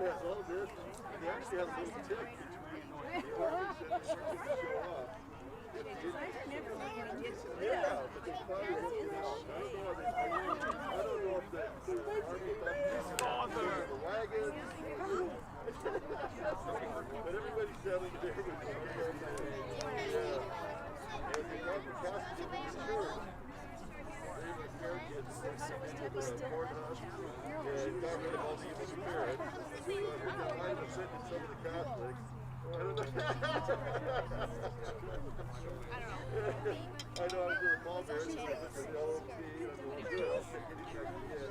has all this. They actually have a little tip between the organs and the organs that show up. Yeah, but they finally worked it out. I don't know if the Army thought the wagon. But everybody's selling there with the and they got the casket in the church. They were scared kids into the courthouse and got rid of all the evil spirits. We're going to wind up sending some of the Catholics. I don't know. I know I was doing mall bears and I was the LOC and I was like, good, I'll take anything I can get.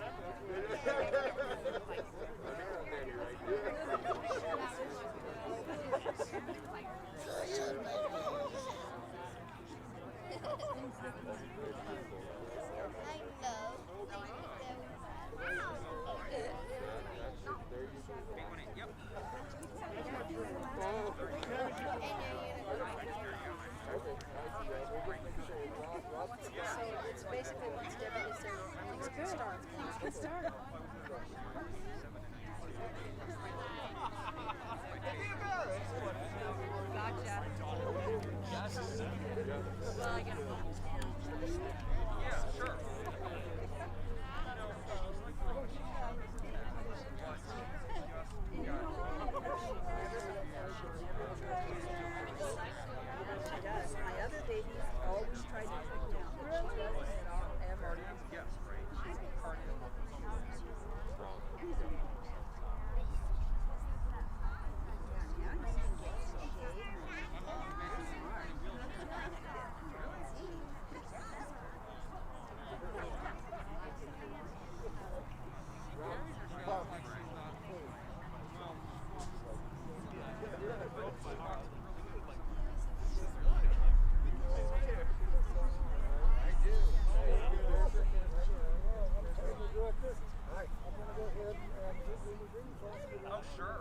So it's basically once Debbie gets there, things can start. Things can start. Gotcha. Well, I get it. Yeah, sure. She does. My other babies always try to trick me out. Ever. Yes, right. She's part of Oh, sure.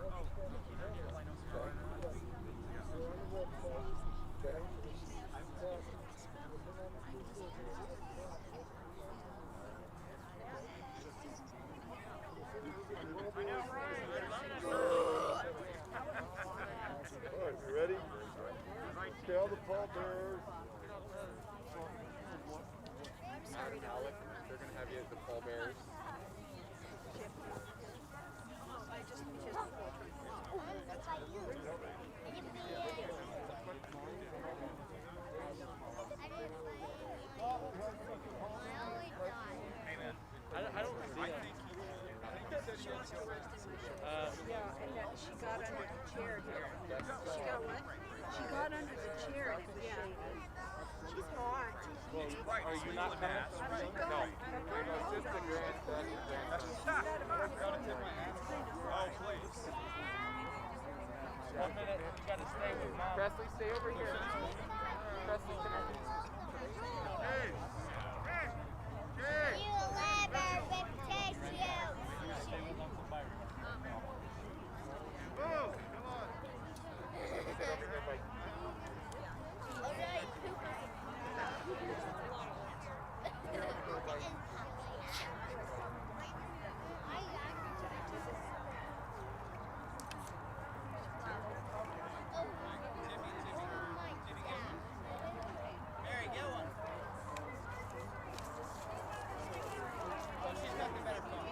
Alright, you ready? Tell the pallbearers. Alec, they're going to have you as the pallbearers. I don't see it. Yeah, and she got under the chair here. She got what? She got under the chair and it was shaking. She's hot. Are you not coming? No. It's just the grand. Oh, please. 1 minute. You got to stay with Mom. Presley, stay over here. Presley, come on. Hey! Hey! You love our reputation. Move! Come on! Mary, get one. She's got the better phone.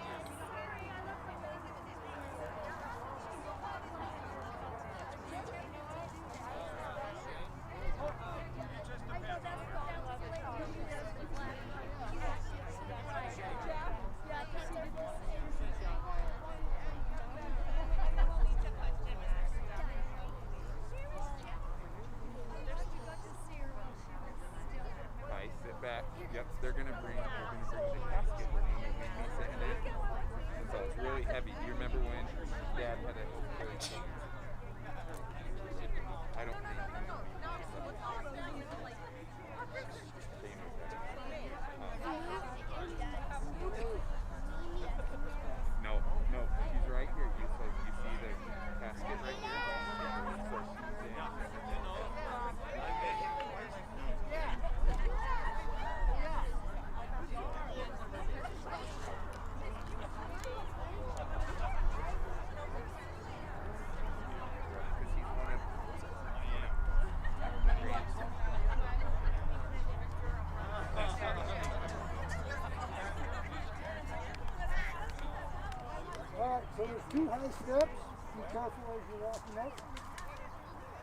Right, sit back. Yep, they're gonna bring the casket. We're gonna make me sit in it. And so it's really heavy. Do you remember when Dad had a I don't think no, she's right here. You see the casket right here? So she's in. So there's 2 high steps. Be careful as you're walking up.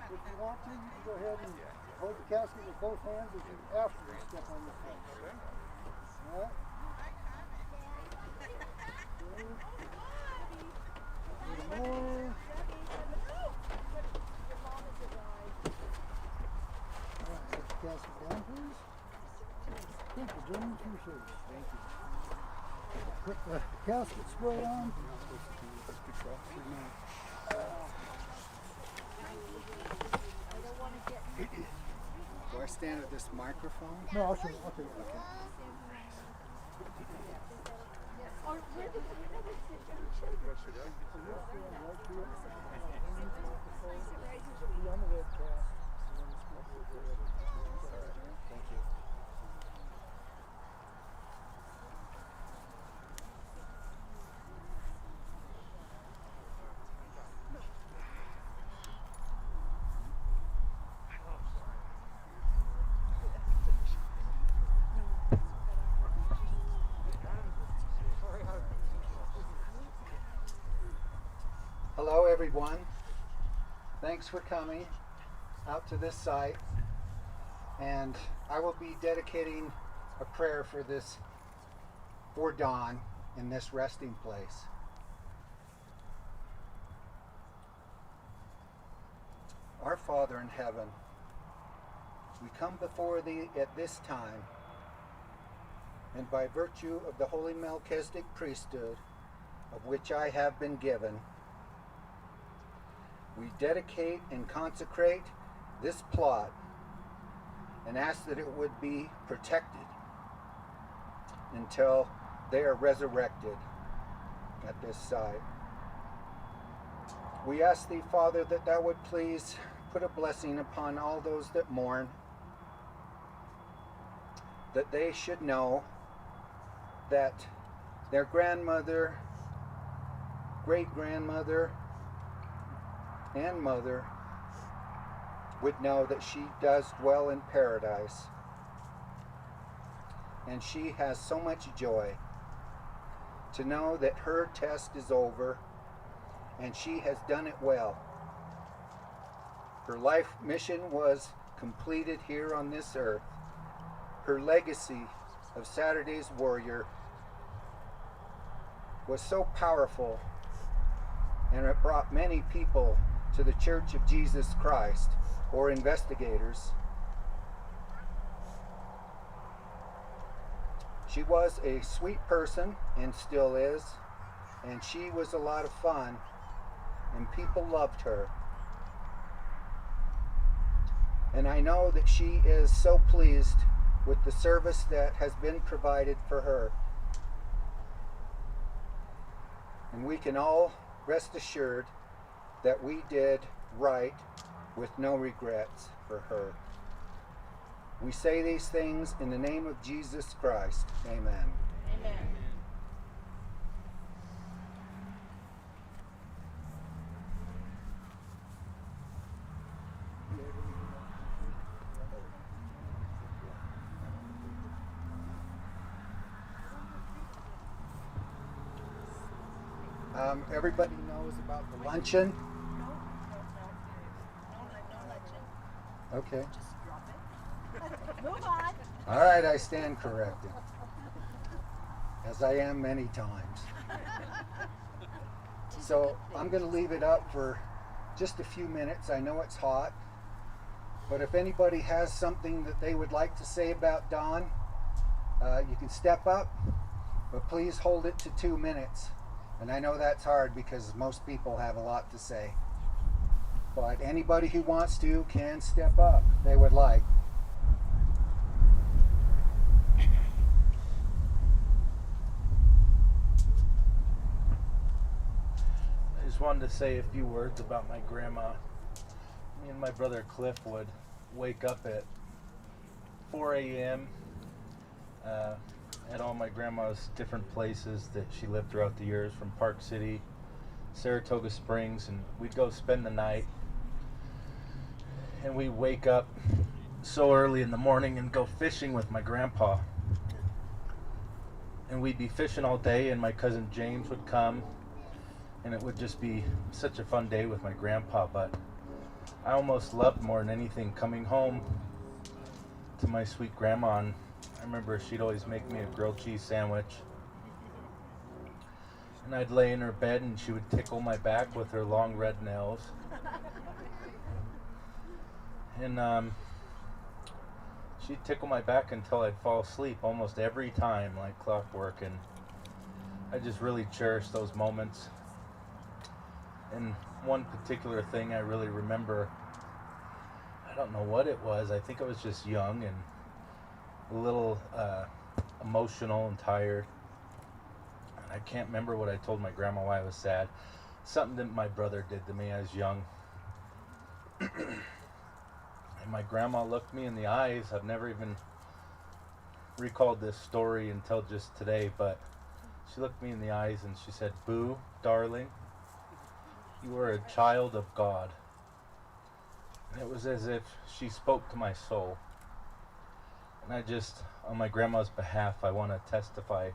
If you want to, you can go ahead and hold the casket with both hands as you after you step on the steps. All right? A little more. All right, set the casket down, please. Thank you, gentlemen, for your service. Thank you. Put the casket spray on. Do I stand at this microphone? No, I'll show you. Okay. Thank you. Hello everyone. Thanks for coming out to this site. And I will be dedicating a prayer for Dawn in this resting place. Our Father in heaven, we come before Thee at this time, and by virtue of the holy Melchizedek priesthood, of which I have been given, we dedicate and consecrate this plot and ask that it would be protected until they are resurrected at this site. We ask Thee, Father, that Thou would please put a blessing upon all those that mourn, that they should know that their grandmother, great-grandmother, and mother would know that she does dwell in paradise. And she has so much joy to know that her test is over and she has done it well. Her life mission was completed here on this earth. Her legacy of Saturday's warrior was so powerful, and it brought many people to the Church of Jesus Christ, or investigators. She was a sweet person and still is, and she was a lot of fun, and people loved her. And I know that she is so pleased with the service that has been provided for her. And we can all rest assured that we did right with no regrets for her. We say these things in the name of Jesus Christ. Amen. Amen. Everybody knows about the luncheon. No legend. Okay. Just drop it. Move on. All right, I stand corrected, as I am many times. So I'm going to leave it up for just a few minutes. I know it's hot, but if anybody has something that they would like to say about Dawn, you can step up, but please hold it to 2 minutes. And I know that's hard because most people have a lot to say. But anybody who wants to can step up if they would like. I just wanted to say a few words about my grandma. Me and my brother Cliff would wake up at 4 a.m. At all my grandma's different places that she lived throughout the years, from Park City, Saratoga Springs, and we'd go spend the night. And we'd wake up so early in the morning and go fishing with my grandpa. And we'd be fishing all day, and my cousin James would come, and it would just be such a fun day with my grandpa. But I almost loved more than anything coming home to my sweet grandma. And I remember she'd always make me a grilled cheese sandwich, and I'd lay in her bed and she would tickle my back with her long red nails. And she'd tickle my back until I'd fall asleep almost every time, like clockwork. And I just really cherish those moments. And one particular thing I really remember, I don't know what it was. I think I was just young and a little emotional and tired. And I can't remember what I told my grandma why I was sad. Something that my brother did to me. I was young. And my grandma looked me in the eyes. I've never even recalled this story until just today, but she looked me in the eyes and she said, "Boo, darling, you are a child of God." And it was as if she spoke to my soul. And I just, on my grandma's behalf, I want to testify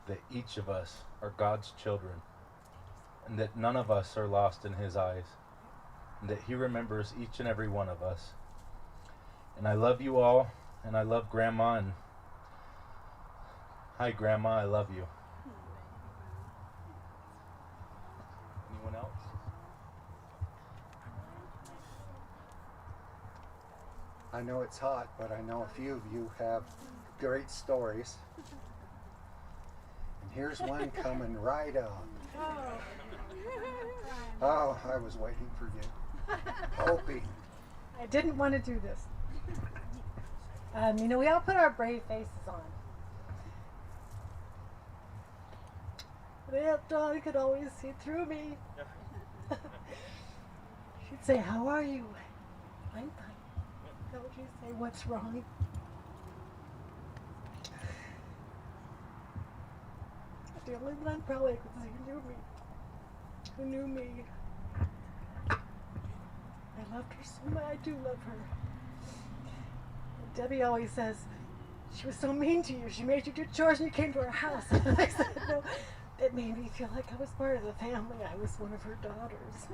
that each of us are God's children, and that none of us are lost in His eyes, and that He remembers each and every one of us. And I love you all, and I love Grandma, and hi Grandma, I love you. Anyone else? I know it's hot, but I know a few of you have great stories. And here's one coming right up. Oh, I was waiting for you. Opie. I didn't want to do this. We all put our brave faces on. But Aunt Dawn could always see through me. She'd say, "How are you?" "I'm fine." How would you say, "What's wrong?" The only one probably who knew me. I loved her so much. I do love her. And Debbie always says, "She was so mean to you. She made you do chores and you came to our house." And I said, "No, it made me feel like I was part of the family. I was one of her daughters."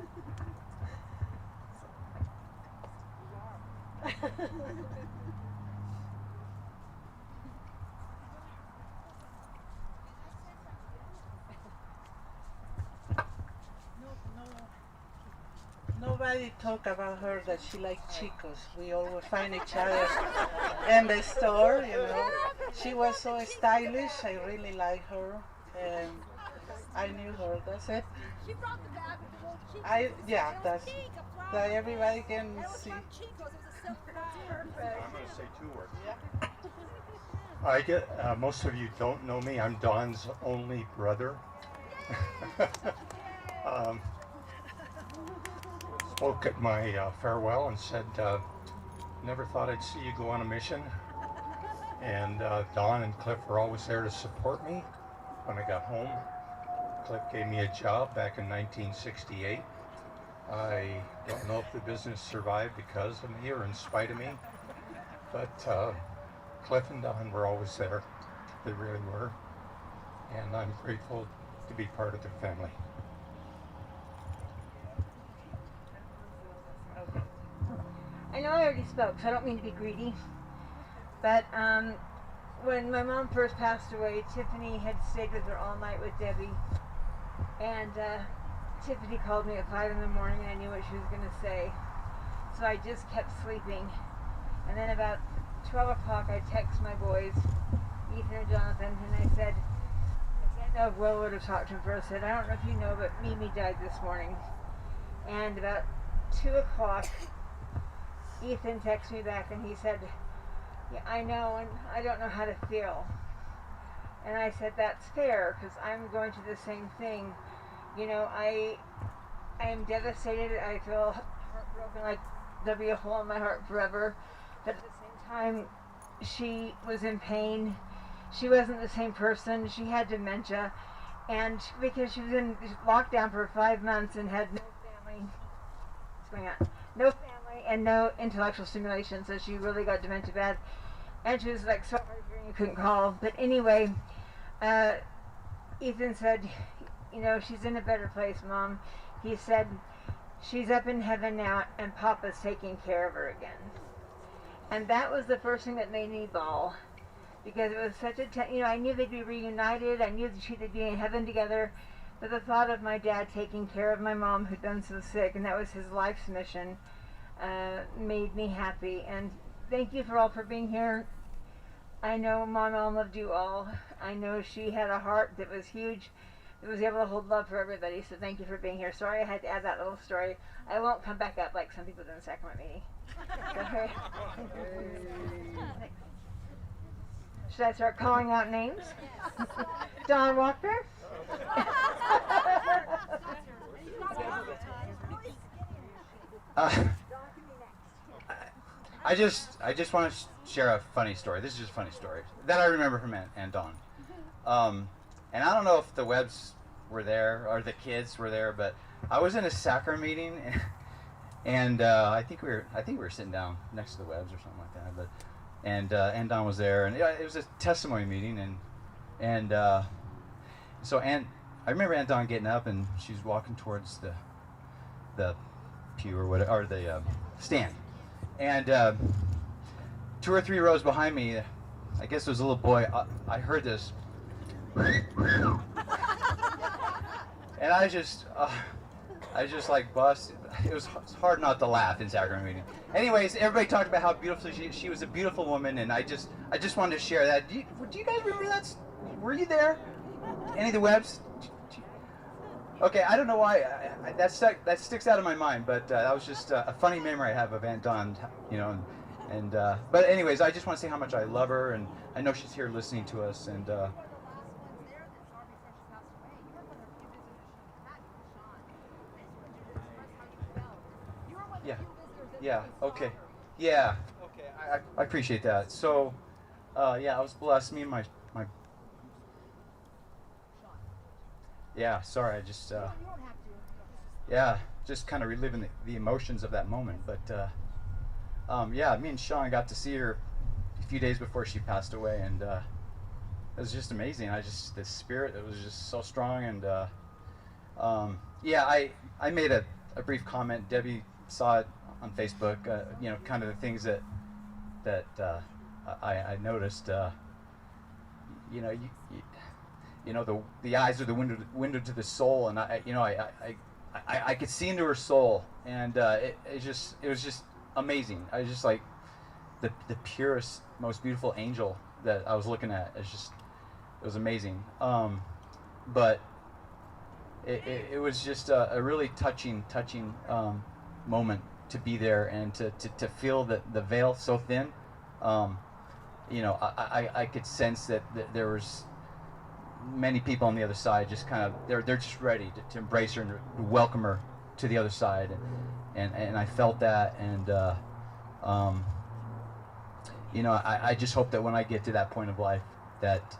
Nobody talk about her that she liked chicos. We always find each other in the store, She was so stylish. I really like her, and I knew her. That's it. She brought the bag with the little Chicos. That's that everybody can see. Chicos. It was a silk bag. Perfect. I'm going to say 2 words. I get, most of you don't know me. I'm Don's only brother. Spoke at my farewell and said, never thought I'd see you go on a mission. And Don and Cliff were always there to support me when I got home. Cliff gave me a job back in 1968. I don't know if the business survived because of me or in spite of me, but Cliff and Don were always there. They really were. And I'm grateful to be part of their family. I know I already spoke, so I don't mean to be greedy, but when my mom first passed away, Tiffany had stayed with her all night with Debbie, and Tiffany called me at 5 in the morning and I knew what she was going to say, so I just kept sleeping. And then about 12 o'clock I text my boys, Ethan and Jonathan, and I said, I can't know if Will would have talked to him first. I said, "I don't know if you know, but Mimi died this morning." And about 2 o'clock, Ethan texted me back and he said, "Yeah, I know, and I don't know how to feel." And I said, "That's fair, because I'm going through the same thing. I am devastated. I feel heartbroken, like there'll be a hole in my heart forever. But at the same time, she was in pain. She wasn't the same person. She had dementia. And because she was in lockdown for 5 months and had no family, what's going on? No family and no intellectual stimulation, so she really got dementia bad. And she was like so hard of hearing you couldn't call. But anyway, Ethan said, you know, she's in a better place, Mom. He said, she's up in heaven now, and Papa's taking care of her again. And that was the first thing that made me bawl, because it was such a, you know, I knew they'd be reunited, I knew that they'd be in heaven together, but the thought of my dad taking care of my mom who'd been so sick, and that was his life's mission, made me happy. And thank you for all for being here. I know Mom Ellen loved you all. I know she had a heart that was huge, that was able to hold love for everybody, so thank you for being here. Sorry I had to add that little story. I won't come back up like some people do in the sacrament meeting. Sorry. Should I start calling out names? Don Walker? I just want to share a funny story. This is just a funny story that I remember from Aunt Dawn. And I don't know if the Webbs were there or the kids were there, but I was in a sacrament meeting, and I think we were sitting down next to the Webbs or something like that. But Aunt Dawn was there, and it was a testimony meeting, and so I remember Aunt Dawn getting up, and she was walking towards the pew or whatever, or the stand, and 2 or 3 rows behind me, I guess there was a little boy. I heard this, and I just like busted. It was hard not to laugh in sacrament meeting. Anyways, everybody talked about how beautiful she was, a beautiful woman, and I just wanted to share that. Do you guys remember that? Were you there? Any of the Webbs? Okay, I don't know why that sticks out of my mind, but that was just a funny memory I have of Aunt Dawn, you know. And but anyways, I just want to say how much I love her, and I know she's here listening to us, and. Yeah. Okay. Yeah. Okay. I appreciate that. So, yeah, I was blessed. Me and my. Yeah. Sorry. I just. Yeah. Just kind of reliving the emotions of that moment. But. Yeah. Me and Sean got to see her a few days before she passed away, and it was just amazing. The spirit. It was just so strong, and. Yeah. I made a brief comment. Debbie saw it on Facebook, you know, kind of the things that I noticed. You know, you know, the eyes are the window to the soul, and I could see into her soul, and it was just amazing. I was just like the purest, most beautiful angel that I was looking at. It was amazing. But it was just a really touching moment to be there and to feel that the veil so thin. You know, I could sense that there was many people on the other side just kind of they're just ready to embrace her and to welcome her to the other side, and I felt that, and you know, I just hope that when I get to that point of life that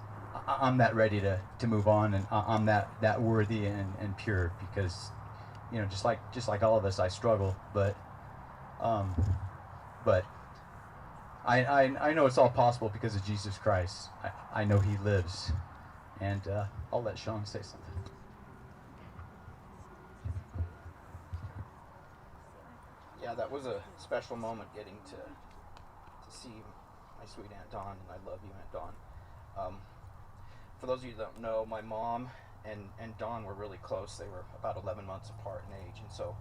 I'm that ready to move on, and I'm that worthy and pure, because you know, just like all of us, I struggle, but I know it's all possible because of Jesus Christ. I know He lives, and I'll let Sean say something. Yeah, that was a special moment, getting to see my sweet Aunt Dawn, and I love you, Aunt Dawn. For those of you that don't know, my mom and Dawn were really close. They were about 11 months apart in age, and so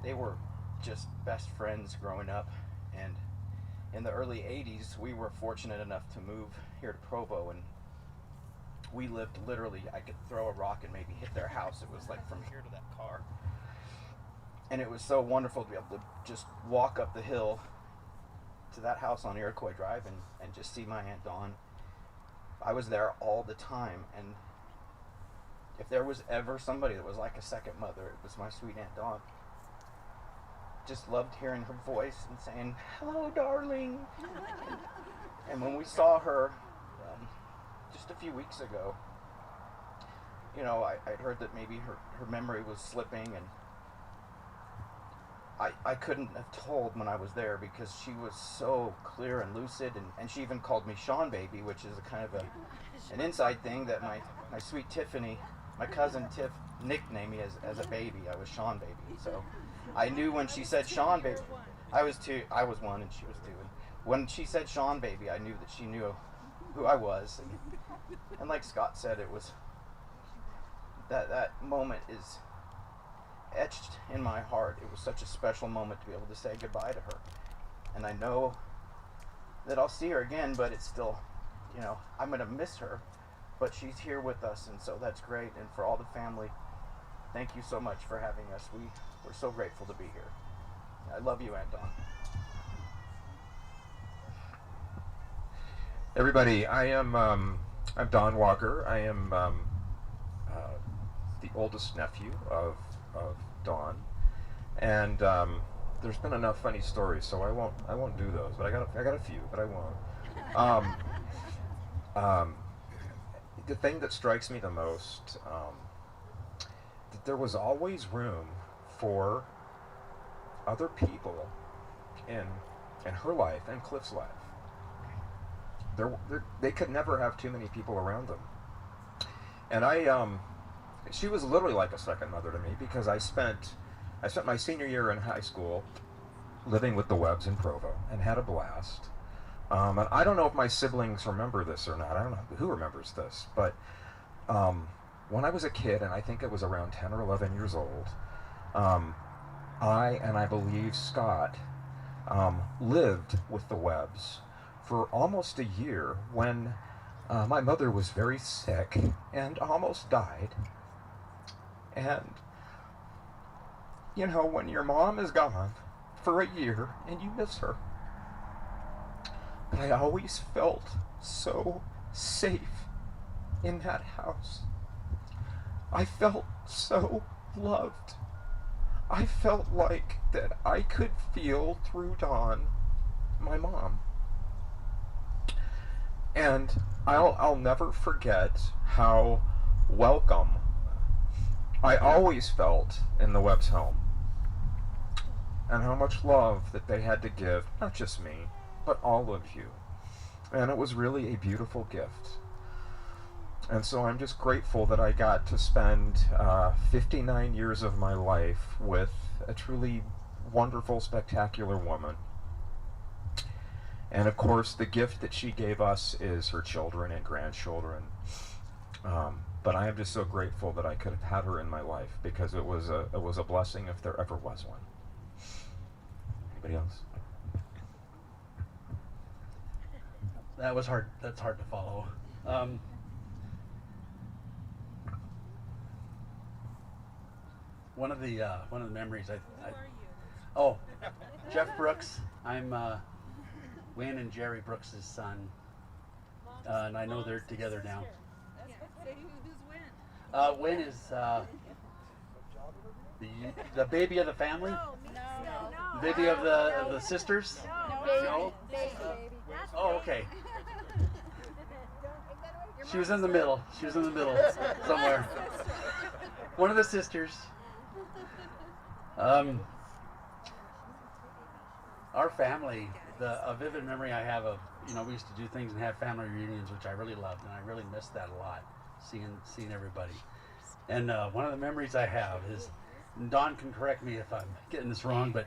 they were just best friends growing up. And in the early 80s, we were fortunate enough to move here to Provo, and we lived literally, I could throw a rock and maybe hit their house. It was like from here to that car. And it was so wonderful to be able to just walk up the hill to that house on Iroquois Drive and just see my Aunt Dawn. I was there all the time, and if there was ever somebody that was like a second mother, it was my sweet Aunt Dawn. Just loved hearing her voice and saying, "Hello, darling." And when we saw her just a few weeks ago, you know, I'd heard that maybe her memory was slipping, and I couldn't have told when I was there, because she was so clear and lucid, and she even called me Sean Baby, which is a kind of an inside thing that my sweet Tiffany my cousin Tiff nicknamed me as a baby. I was Sean Baby. So I knew when she said Sean Baby, I was 1 and she was 2. And when she said Sean Baby, I knew that she knew who I was. And like Scott said, it was that moment is etched in my heart. It was such a special moment to be able to say goodbye to her. And I know that I'll see her again, but it's still, you know, I'm going to miss her, but she's here with us, and so that's great. And for all the family, thank you so much for having us. We're so grateful to be here. I love you, Aunt Dawn. Everybody, I'm Don Walker. I am the oldest nephew of Dawn, and there's been enough funny stories, so I won't do those. But I got a few, but I won't. The thing that strikes me the most, that there was always room for other people in her life and Cliff's life. They could never have too many people around them. And she was literally like a second mother to me, because I spent my senior year in high school living with the Webbs in Provo and had a blast. And I don't know if my siblings remember this or not. I don't know who remembers this, but when I was a kid, and I think it was around 10 or 11 years old, I believe Scott lived with the Webbs for almost a year when my mother was very sick and almost died. And, you know, when your mom is gone for a year and you miss her, but I always felt so safe in that house. I felt so loved. I felt like that I could feel through Dawn, my mom. And I'll never forget how welcome I always felt in the Webb's home, and how much love that they had to give, not just me, but all of you. And it was really a beautiful gift. And so I'm just grateful that I got to spend 59 years of my life with a truly wonderful, spectacular woman. And of course, the gift that she gave us is her children and grandchildren. But I am just so grateful that I could have had her in my life, because it was a blessing if there ever was one. Anybody else? That was hard. That's hard to follow. One of the memories oh, Jeff Brooks. I'm Wynn and Jerry Brooks' son, and I know they're together now. Wynn is the baby of the family. The baby of the sisters. No. Oh, okay. She was in the middle. She was in the middle somewhere. One of the sisters. Our family, a vivid memory I have of, we used to do things and have family reunions, which I really loved, and I really missed that a lot, seeing everybody. And one of the memories I have is, and Don can correct me if I'm getting this wrong, but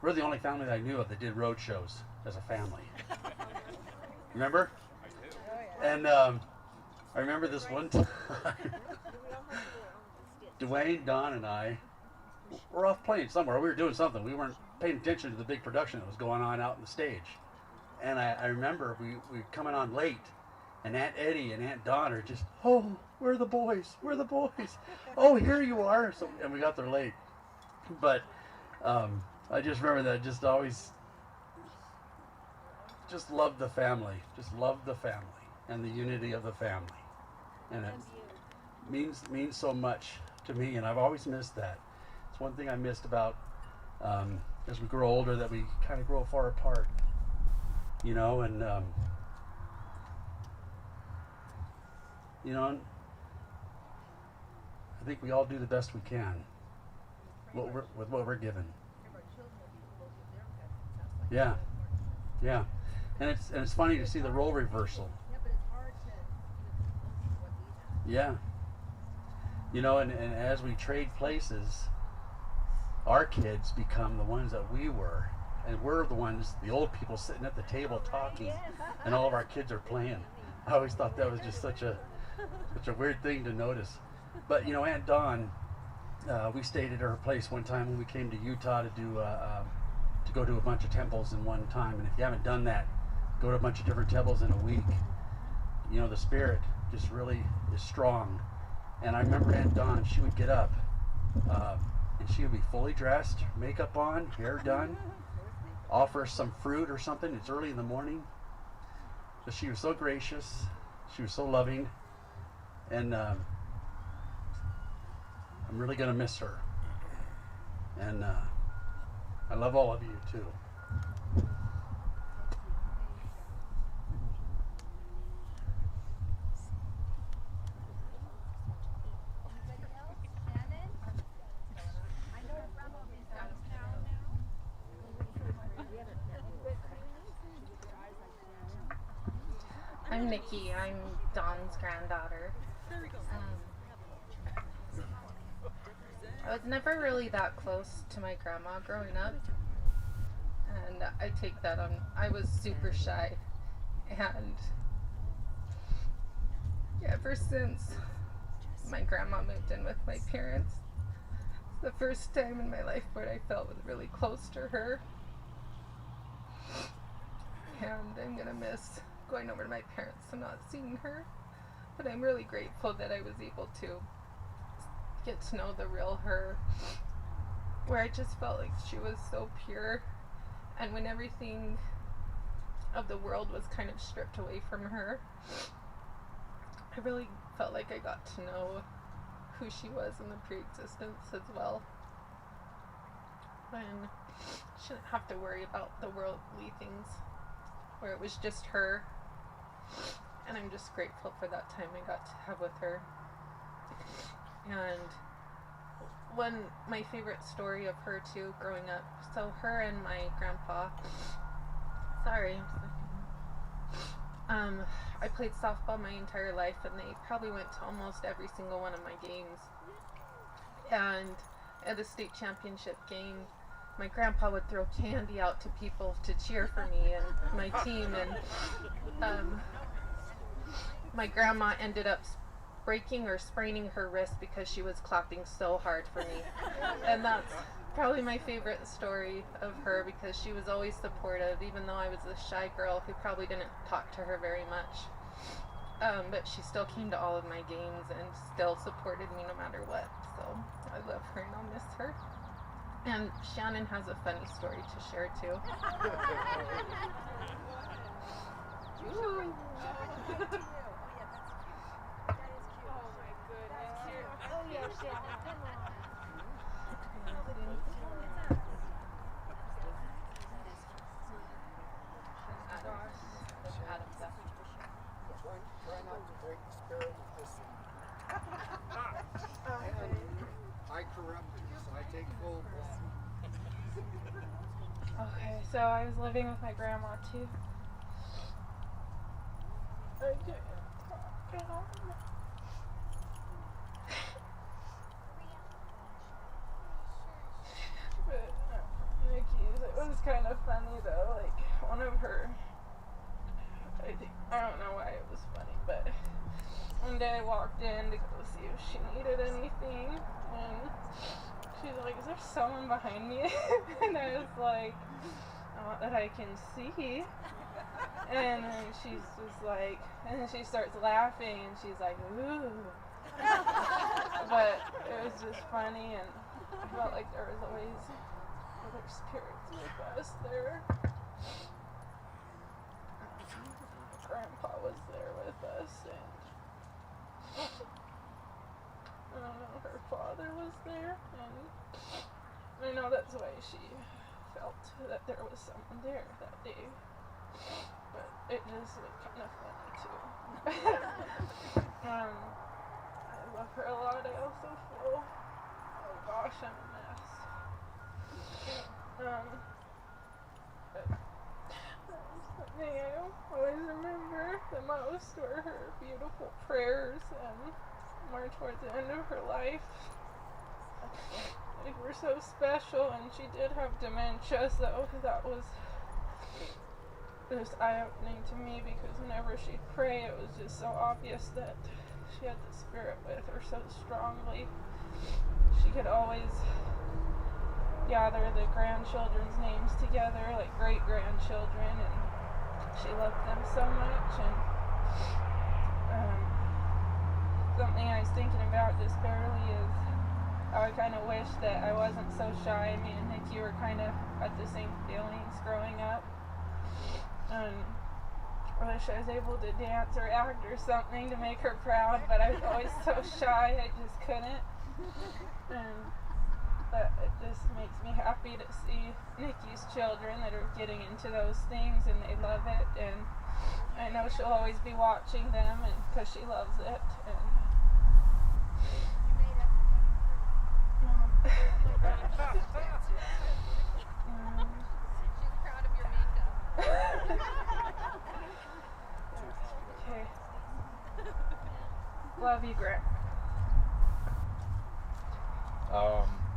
we're the only family that I knew of that did road shows as a family. Remember? And I remember this one time, Dwayne, Don, and I were off playing somewhere. We were doing something. We weren't paying attention to the big production that was going on out on the stage. And I remember we were coming on late, and Aunt Eddie and Aunt Dawn are just, oh, where are the boys? Where are the boys? Oh, here you are. So, and we got there late. But I just remember that, just always just loved the family. Just loved the family and the unity of the family. And it means so much to me, and I've always missed that. It's one thing I missed about as we grow older, that we kind of grow far apart, and and I think we all do the best we can with what we're given. Yeah, and it's funny to see the role reversal. Yeah, You know, and as we trade places, our kids become the ones that we were. And we're the ones, the old people sitting at the table talking, and all of our kids are playing. I always thought that was just such a weird thing to notice. But you know, Aunt Dawn, we stayed at her place one time when we came to Utah to do to go to a bunch of temples in one time. And if you haven't done that, go to a bunch of different temples in a week. You know, the spirit just really is strong. And I remember Aunt Dawn, she would get up and she would be fully dressed, makeup on, hair done, offer us some fruit or something. It's early in the morning. But she was so gracious. She was so loving. And I'm really going to miss her. And I love all of you too. I'm Nikki. I'm Dawn's granddaughter. I was never really that close to my grandma growing up, and I take that on. I was super shy, and ever since my grandma moved in with my parents, it's the first time in my life where I felt really close to her, and I'm gonna miss going over to my parents and not seeing her, but I'm really grateful that I was able to get to know the real her, where I just felt like she was so pure, and when everything of the world was kind of stripped away from her, I really felt like I got to know who she was in the pre-existence as well, when she didn't have to worry about the worldly things, where it was just her. And I'm just grateful for that time I got to have with her. And my favorite story of her too, growing up, so her and my grandpa, I played softball my entire life, and they probably went to almost every single one of my games. And at the state championship game, my grandpa would throw candy out to people to cheer for me and my team, and my grandma ended up breaking or spraining her wrist because she was clapping so hard for me. And that's probably my favorite story of her, because she was always supportive, even though I was a shy girl who probably didn't talk to her very much. But she still came to all of my games and still supported me no matter what. So I love her and I'll miss her. And Shannon has a funny story to share too. Try not to break the spirit of this. I corrupted you, so I take full blame. Okay, so I was living with my grandma too. But Nikki's, it was kind of funny though. Like one of her, I don't know why it was funny, but one day I walked in to go see if she needed anything, and she's like, "Is there someone behind me?" And I was like, "Not that I can see." And then she's just like, and then she starts laughing, and she's like, "Ooh." But it was just funny, and I felt like there was always other spirits with us there. Grandpa was there with us, and I don't know, her father was there, and I know that's why she felt that there was someone there that day. But it just was kind of funny too. I love her a lot. I also feel, oh gosh, I'm a mess. But the thing I always remember the most were her beautiful prayers and more towards the end of her life. They were so special, and she did have dementia, so that was just eye-opening to me, because whenever she'd pray, it was just so obvious that she had the Spirit with her so strongly. She could always gather the grandchildren's names together, like great-grandchildren, and she loved them so much. And something I was thinking about just barely is how I kind of wish that I wasn't so shy. Me and Nikki were kind of had the same feelings growing up. And I wish I was able to dance or act or something to make her proud, but I was always so shy, I just couldn't. But it just makes me happy to see Nikki's children that are getting into those things, and they love it, and I know she'll always be watching them, and because she loves it. And She's proud of your makeup. Okay. Love you, Grant.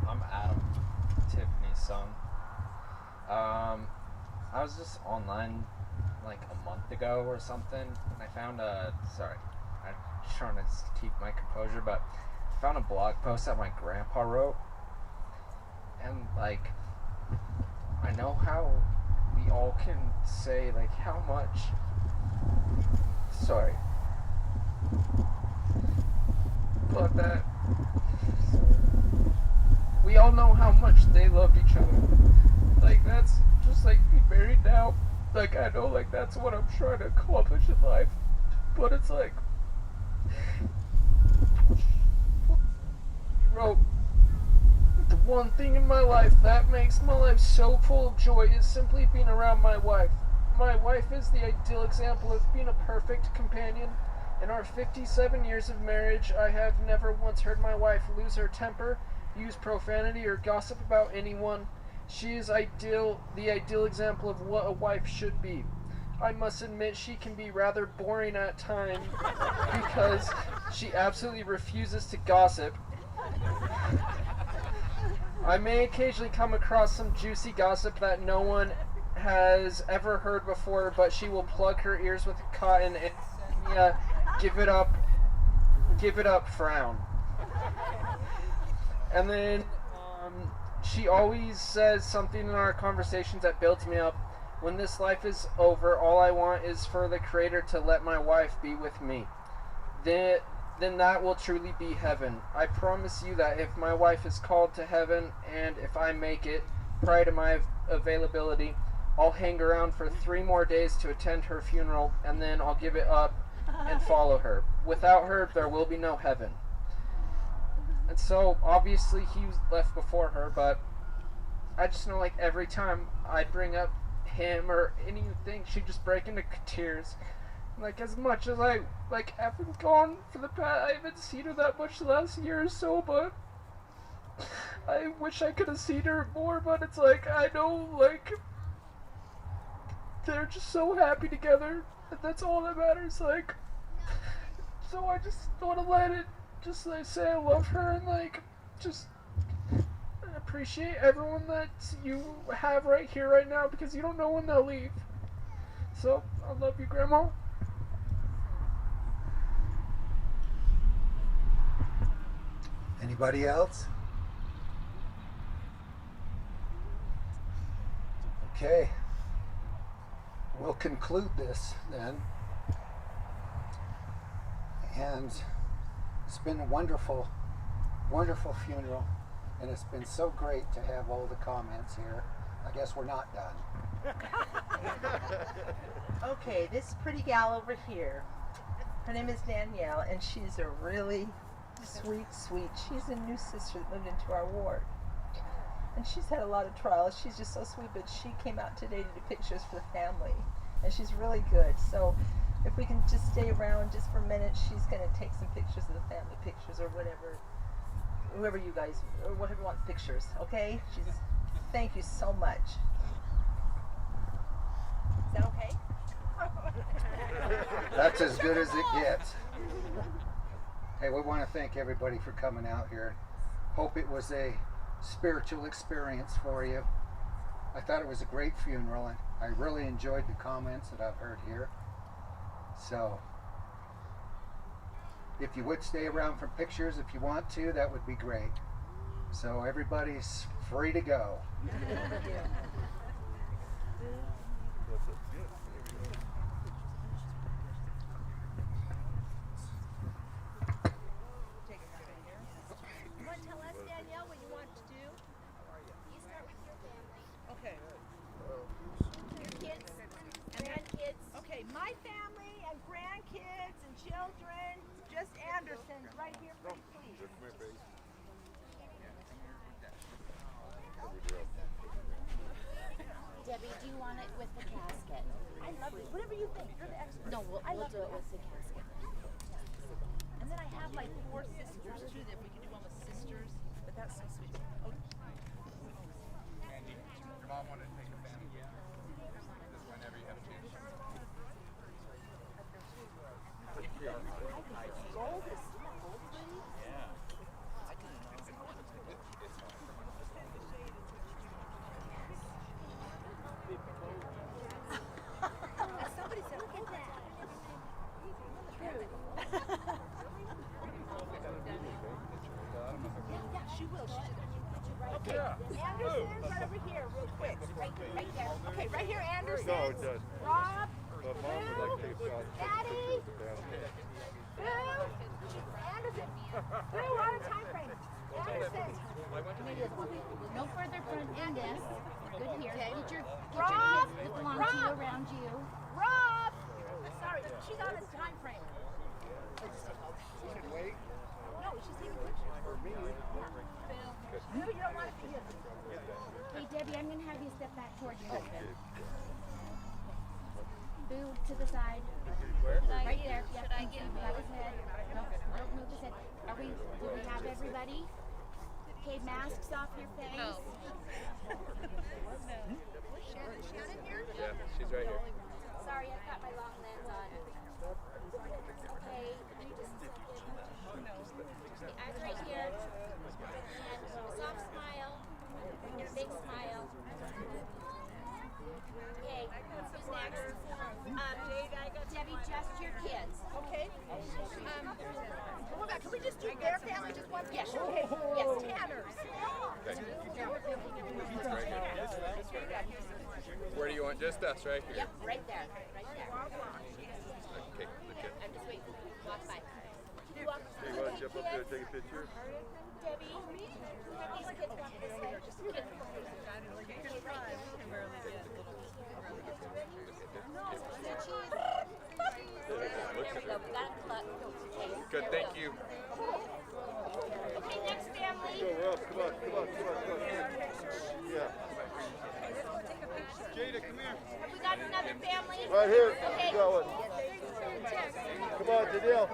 I'm Adam, Tiffany's son. I was just online like a month ago or something, and I found sorry, I'm trying to keep my composure, but I found a blog post that my grandpa wrote, and like, I know how we all can say like how much, sorry, but that, we all know how much they loved each other. Like, that's just like me married now. Like, I know, like, that's what I'm trying to accomplish in life. But it's like, he wrote, the one thing in my life that makes my life so full of joy is simply being around my wife. My wife is the ideal example of being a perfect companion. In our 57 years of marriage, I have never once heard my wife lose her temper, use profanity, or gossip about anyone. She is the ideal example of what a wife should be. I must admit she can be rather boring at times because she absolutely refuses to gossip. I may occasionally come across some juicy gossip that no one has ever heard before, but she will plug her ears with cotton and send me a give it up frown. And then she always says something in our conversations that builds me up. When this life is over, all I want is for the Creator to let my wife be with me. Then that will truly be heaven. I promise you that if my wife is called to heaven, and if I make it prior to my availability, I'll hang around for 3 more days to attend her funeral, and then I'll give it up and follow her. Without her, there will be no heaven. And so, obviously, he was left before her, but I just know, like, every time I bring up him or anything, she'd just break into tears. Like, as much as I, like, haven't gone for the past, I haven't seen her that much the last year or so, but I wish I could have seen her more, but it's like, I know, like, they're just so happy together, and that's all that matters, like, so I just want to let it, just like, say I love her, and like, just appreciate everyone that you have right here, right now, because you don't know when they'll leave. So, I love you, Grandma. Anybody else? Okay. We'll conclude this then. And it's been a wonderful, wonderful funeral. And it's been so great to have all the comments here. I guess we're not done. Okay, this pretty gal over here, her name is Danielle, and she's a really sweet. She's a new sister that moved into our ward. And she's had a lot of trials. She's just so sweet, but she came out today to do pictures for the family. And she's really good. So if we can just stay around just for a minute, she's going to take some pictures of the family pictures or whatever. Whoever you guys, or whatever wants pictures, okay? Thank you so much. Is that okay? That's as good as it gets. Hey, we want to thank everybody for coming out here. Hope it was a spiritual experience for you. I thought it was a great funeral, and I really enjoyed the comments that I've heard here. So, if you would stay around for pictures if you want to, that would be great. So everybody's free to go. You want to tell us, Danielle, what you want to do? You start with your family. Okay. Your kids and grandkids. Okay, my family and grandkids and children. Just Andersons right here, pretty please. Debbie, do you want it with the casket? I love it. Whatever you think. You're the expert. No, we'll do it with the casket. And then I have like 4 sisters too, that we can do one with sisters. But that's so sweet. Oh. Andy, your mom wanted to take a family. Just whenever you have a chance. Roll this. Yeah. Somebody said, look at that. Yeah, she will. Okay, Anderson's right over here, real quick. Right there. Okay, right here, Anderson. No, it does. Rob. But Mom would like to take a shot. Daddy. Boo. Anderson. Boo, we're on a time frame. Anderson. No further front than this. Good here. Get your Rob. kids that belong to you around you. Rob. Sorry, she's on a time frame. She can wait. No, she's taking pictures. For me. Boo, you don't want to be here. Hey, Debbie, I'm going to have you step back towards your husband. Boo, to the side. Right there. Yep, should I get above his head? Nope, don't move his head. Do we have everybody? Okay, masks off your face. No. Shannon here? Yeah, she's right here. Sorry, I've got my long lens on. Okay, let me just the eyes right here. And a soft smile. And a big smile. Okay, who's next? Debbie, just your kids. Okay. Hold on, can we just do their family just one? Yes. Okay. Yes, Tanner's. Where do you want just us? Right here? Yep, right there. Right there. Okay, legit. I'm just waiting. Walk by. Hey, you want to jump up there and take a picture? Debbie, these kids walk this way. Just kids. Okay, right here. There we go. We got it plugged. Okay. Good, thank you. Okay, next family. Go, Rob. Come on. Yeah. Jada, come here. Have we got another family? Right here. Okay. Going. Come on, Danielle.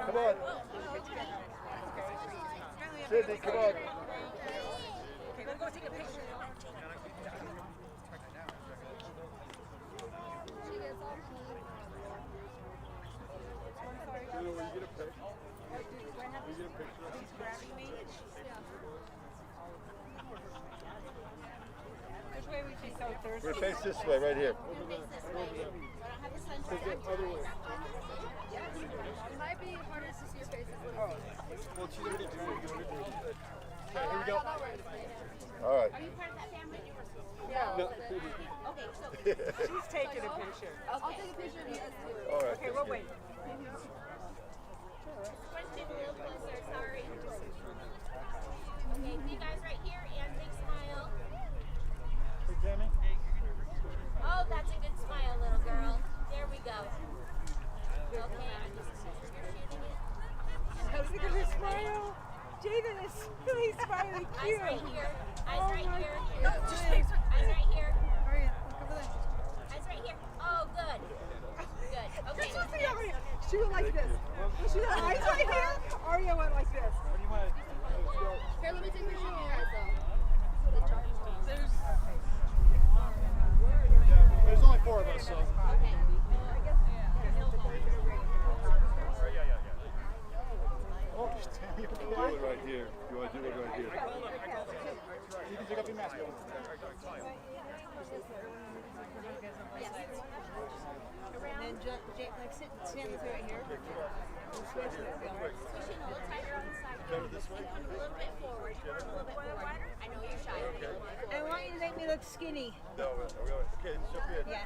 Come on. Sydney, come on. Okay, we'll go take a picture. Will you get a picture? She's grabbing me. Which way we face out Thursday? We're face this way, right here. Face this way. So I don't have the sunshine. Other way. It might be harder to see your faces. Well, she's already doing it. Okay, here we go. All right. Are you part of that family? Yeah. No. Okay, so She's taking a picture. I'll take a picture of you guys too. All right. Okay, we'll wait. Question a little closer, sorry. Okay, you guys right here and big smile. Hey, Tammy. Oh, that's a good smile, little girl. There we go. Okay, I'm just you're shooting it. How's it gonna smile? Jaden is really smiling Eyes cute. right here. Eyes right here. Eyes right here. Hurry up, look over there. Eyes right here. Oh, good. Good. Okay. Just see Aria. She went like this. She had eyes right here. Aria went like this. What do you want? Here, let me take a picture of your eyes, though. There's only 4 of us, so. Okay. Yeah. it right here. You want to do it right here. You can take off your mask. And then like stand this way right here. Pushing a little tighter on the side. This way? A little bit forward. A little bit forward. I know you're shy. I want you to make me look skinny. No, okay, jump in. Yeah.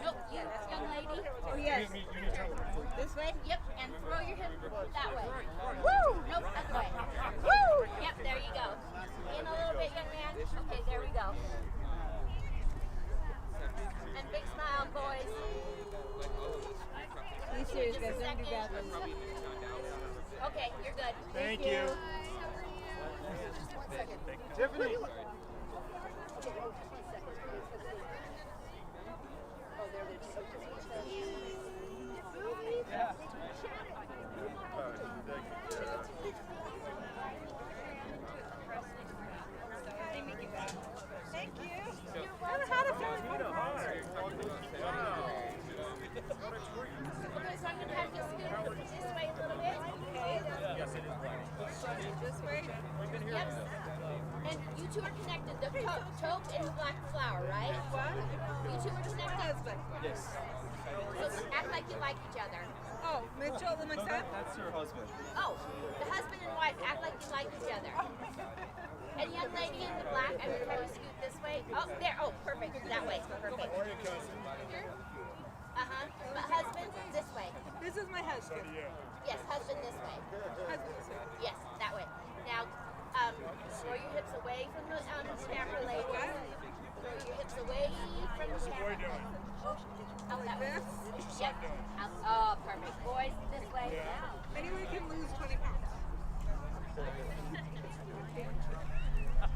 Nope, you, young lady. Oh, yes. This way? Yep, and throw your hip that way. Woo! Nope, that way. Woo! Yep, there you go. In a little bit, young man. Okay, there we go. And big smile, boys. Be serious, guys. Don't do that. Okay, you're good. Thank you. Tiffany. Yeah. Thank you. You're welcome. How to feel Wow. Okay, so I'm going to have you scoot this way a little bit. Okay. This way? Yep. And you two are connected. The taupe and the black flower, right? What? You two are connected. Yes. So act like you like each other. Oh, Mitchell and myself? That's her husband. Oh, the husband and wife act like you like each other. And young lady in the black, I'm going to have you scoot this way. Oh, there. Oh, perfect. That way. Perfect. Uh-huh. But husband, this way. This is my husband. Yes, husband this way. Husband this way. Yes, that way. Now, throw your hips away from the snapper lady. Throw your hips away from the snapper. Out that way. Yep. Out. Oh, perfect. Boys, this way. Anyone can lose 20 pounds.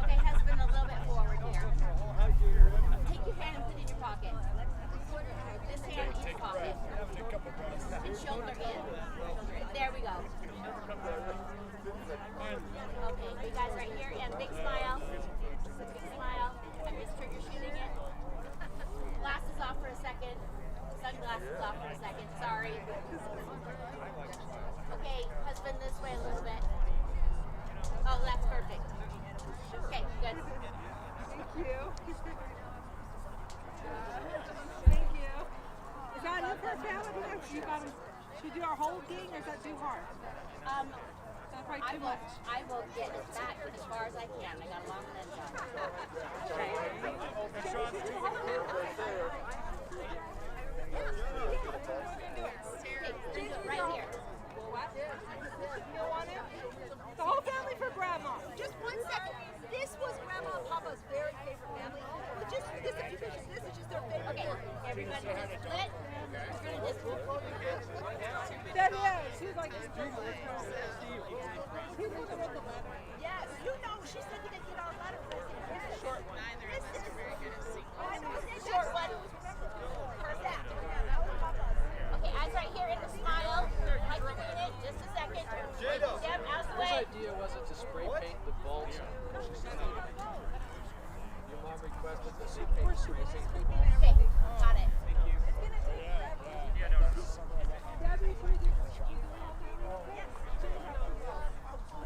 Okay, husband, a little bit forward here. Take your hand and put it in your pocket. This hand in your pocket. And shoulder in. There we go. Okay, you guys right here, and big smile. Big smile. I'm just trigger shooting it. Glasses off for a second. Sunglasses off for a second. Sorry. Okay, husband this way a little bit. Oh, that's perfect. Okay, good. Thank you. Thank you. Is that enough for a family? Should you do our whole thing, or is that too hard? That's probably too much. I will get it back as far as I can. I got a long leg right here. What? You want it? The whole family for Grandma. Just 1 second. This was Grandma and Papa's very favorite family. But just this, if you picture this is just their favorite. Okay, everybody just split. We're gonna just. That is. She was like, Yes, you know, she said